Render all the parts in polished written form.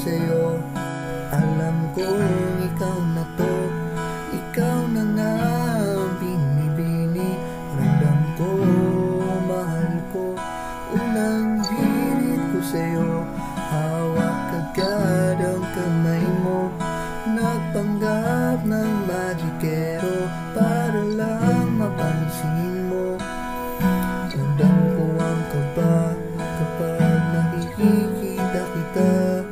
sa'yo. Alam kong ikaw na to, ikaw na nga ang binibini. Ramdam ko, mahal ko, unang hirit ko sa'yo. Hawak agad ang kamay mo, nagpanggap ng magikero para lang mapansin mo. Ramdam ko ang kaba kapag nakikita kita.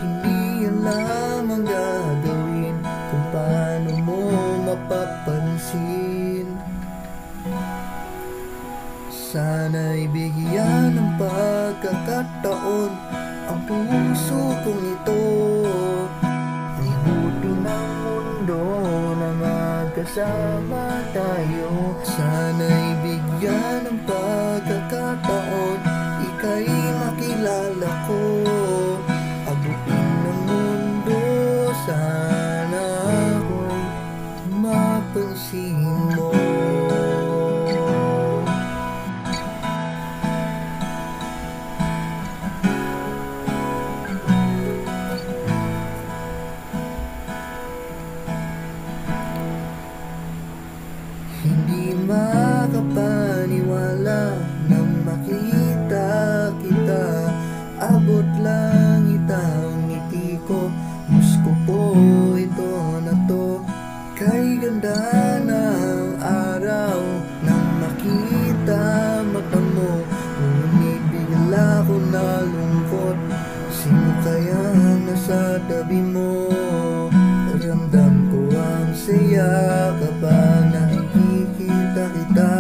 Hindi alam ang gagawin, kung paano mo mapapansin. Sana'y bigyan ng pagkakataon ang puso kong ito. Libutin ang mundo na magkasama tayo. Sana'y bigyan ng pagkakataon, ika'y makilala ko. Abutin ng mundo, sana ako'y mapansin mo. Hindi makapaniwala nang makita kita. Abot lang itang ngiti ko, gusto po ito na to. Kay ganda ng araw nang makita mata mo, ngunit bigla ko nalungkot. Sino kaya nasa tabi mo? Ramdam ko ang saya kapag nakikita kita.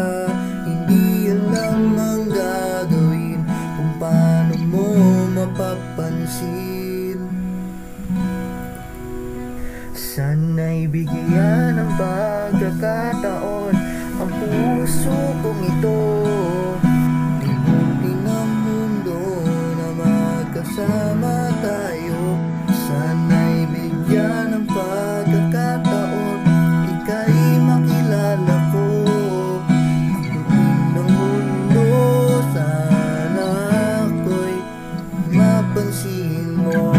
Hindi alam ang gagawin, kung paano mo mapapansin. Sana'y bigyan ng pagkakataon ang puso kong ito. Libutin ang mundo na magkasama tayo. Sana'y bigyan ng pagkakataon, ika'y makilala ko. Abutin ng mundo, sana ako'y mapansin mo.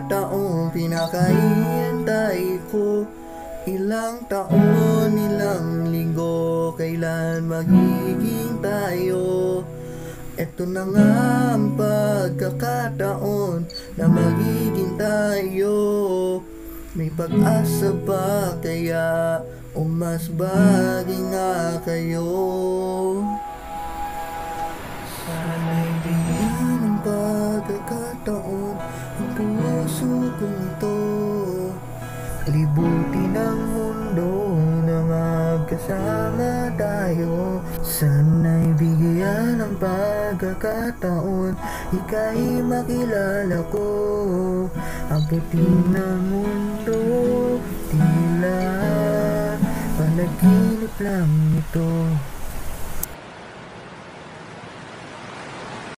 Taong pinakahihintay ko, ilang taon, ilang linggo, kailan magiging tayo? Ito na nga ang pagkakataon na magiging tayo. May pag-asa ba kaya, o mas bagay nga kayo? Sana'y bigyan ng pagkakataon ang puso kong ito. Libutin ang mundo na magkasama tayo. Sana'y bigyan ng pagkakataon, ika'y makilala ko. Abutin ang mundo, tila panaginip lang ito.